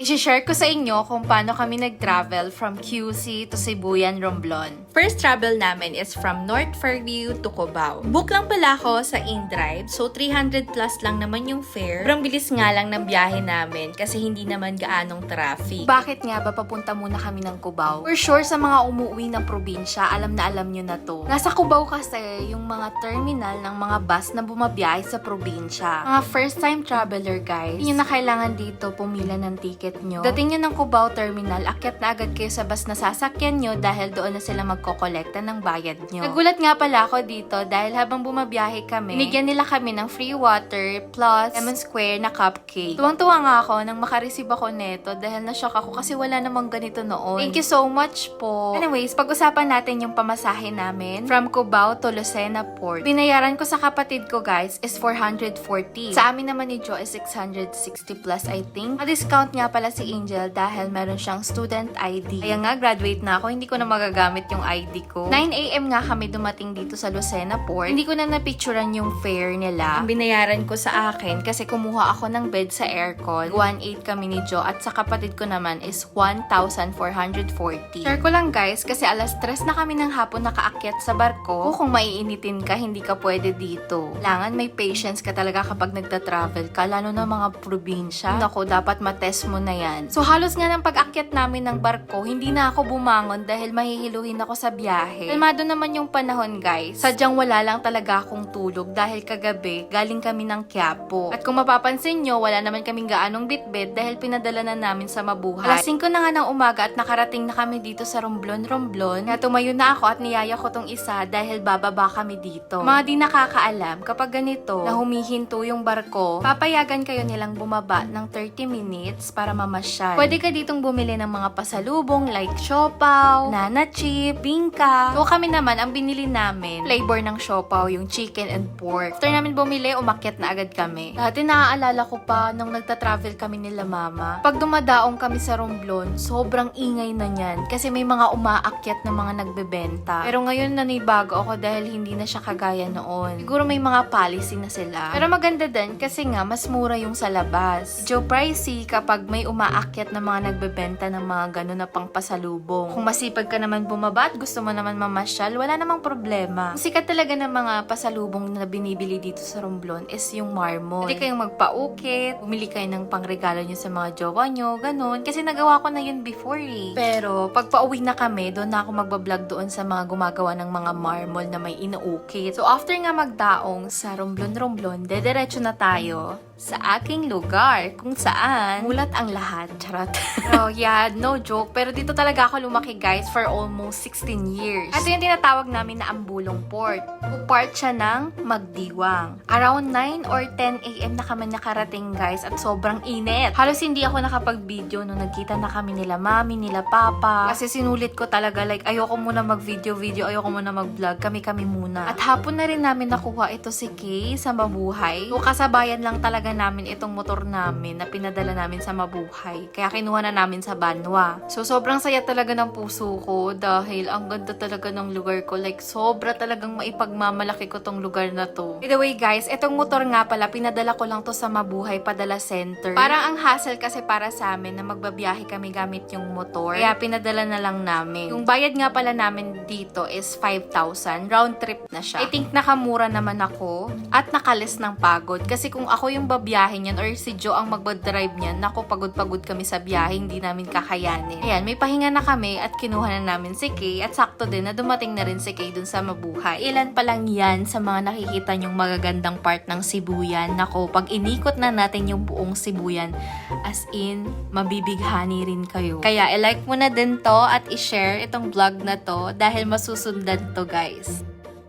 I-share ko sa inyo kung paano kami nag-travel from QC to Sibuyan, Romblon. First travel namin is from North Fairview to Cubao. Book lang pala ako sa InDrive, so 300 plus lang naman yung fare. Sobrang bilis nga lang ng biyahe namin kasi hindi naman gaanong traffic. Bakit nga ba papunta muna kami ng Cubao? For sure sa mga umuwi ng probinsya, alam nyo na to. Nasa Cubao kasi yung mga terminal ng mga bus na bumabiyahe sa probinsya. Mga first time traveler guys, hindi nyo na kailangan dito pumila ng ticket nyo. Dating nyo ng Cubao Terminal, akyat na agad kayo sa bus na sasakyan nyo dahil doon na sila magkokolekta ng bayad nyo. Nagulat nga pala ako dito dahil habang bumabiyahe kami, binigyan nila kami ng free water plus lemon square na cupcake. Tuwang-tuwa nga ako nang makareceive ako neto dahil na-shock ako kasi wala namang ganito noon. Thank you so much po. Anyways, pag-usapan natin yung pamasahe namin from Cubao to Lucena Port. Binayaran ko sa kapatid ko guys is 440. Sa amin naman ni Joe is 660 plus I think. Ma-discount nga pala si Angel dahil meron siyang student ID. Kaya nga, graduate na ako, hindi ko na magagamit yung ID ko. 9 AM nga kami dumating dito sa Lucena Port. Hindi ko na napicturan yung fare nila. Ang binayaran ko sa akin kasi kumuha ako ng bed sa aircon. 1.8 kami ni Joe at sa kapatid ko naman is 1,440. Share ko lang guys kasi alas 3 na kami ng hapon nakaakyat sa barko. Kung maiinitin ka, hindi ka pwede dito. Kailangan may patience ka talaga kapag nagta-travel ka, lalo na mga probinsya. Naku, dapat matest mo na yan. So halos nga ng pag-akyat namin ng barko, hindi na ako bumangon dahil mahihiluhin ako sa biyahe. Kalmado naman yung panahon guys. Sadyang wala lang talaga akong tulog dahil kagabi galing kami ng Quiapo. At kung mapapansin nyo, wala naman kaming gaanong bitbit dahil pinadala na namin sa Mabuhay. Alas 5 na nga ng umaga at nakarating na kami dito sa Romblon. Kaya tumayo na ako at niyaya ko tong isa dahil bababa kami dito. Mga di nakakaalam, kapag ganito na humihinto yung barko, papayagan kayo nilang bumaba ng 30 minutes para mamasyal. Pwede ka ditong bumili ng mga pasalubong like siopaw, nana chip, bingka. So kami naman, ang binili namin, flavor ng siopaw, yung chicken and pork. After namin bumili, umakyat na agad kami. Dati naaalala ko pa nung nagta-travel kami nila mama. Pag dumadaong kami sa Romblon, sobrang ingay na niyan kasi may mga umaakyat na mga nagbebenta. Pero ngayon nanibago ako dahil hindi na siya kagaya noon. Siguro may mga policy na sila. Pero maganda din kasi nga mas mura yung sa labas. Medyo pricey kapag may umaakyat na mga nagbebenta ng mga gano'n na pang pasalubong. Kung masipag ka naman bumaba at gusto mo naman mamasyal, wala namang problema. Ang sikat talaga ng mga pasalubong na binibili dito sa Romblon is yung marmol. Pwede kayong magpaukit, bumili kayo ng pangregalo nyo sa mga jowa nyo, ganun. Kasi nagawa ko na yun before eh. Pero pag pauwi na kami, doon na ako magbablog doon sa mga gumagawa ng mga marmol na may inuukit. So after nga magdaong sa Romblon, dediretso na tayo sa aking lugar kung saan mulat ang lahat. Charot. Oh yeah, no joke. Pero dito talaga ako lumaki guys for almost 16 years. At yung tinatawag namin na Ambulong Port. Part siya ng Magdiwang. Around 9 or 10 AM na kami nakarating guys at sobrang init. Halos hindi ako nakapag-video nung nagkita na kami nila mami, nila papa. Kasi sinulit ko talaga like ayoko muna mag-video, ayoko muna mag-vlog. Kami muna. At hapon na rin namin nakuha ito si Kay sa Mabuhay. So kasabayan lang talaga namin itong motor namin na pinadala namin sa Mabuhay. Kaya kinuha na namin sa Banwa. So sobrang saya talaga ng puso ko dahil ang ganda talaga ng lugar ko. Like sobra talagang maipagmamalaki ko tong lugar na to. By the way guys, itong motor nga pala pinadala ko lang to sa Mabuhay Padala Center. Parang ang hassle kasi para sa amin na magbabiyahe kami gamit yung motor. Kaya pinadala na lang namin. Yung bayad nga pala namin dito is 5,000. Round trip na siya. I think nakamura naman ako at nakalis ng pagod. Kasi kung ako yung biyahe niyan or si Joe ang magba-drive niyan, naku, pagod-pagod kami sa biyahe, hindi namin kakayanin. Ayan, may pahinga na kami at kinuha na namin si Kay at sakto din na dumating na rin si Kay dun sa Mabuhay. Ilan pa lang yan sa mga nakikita nyong magagandang part ng Sibuyan. Naku, pag inikot na natin yung buong Sibuyan, as in, mabibighani rin kayo. Kaya, i-like mo na din to at i-share itong vlog na to dahil masusundan to guys.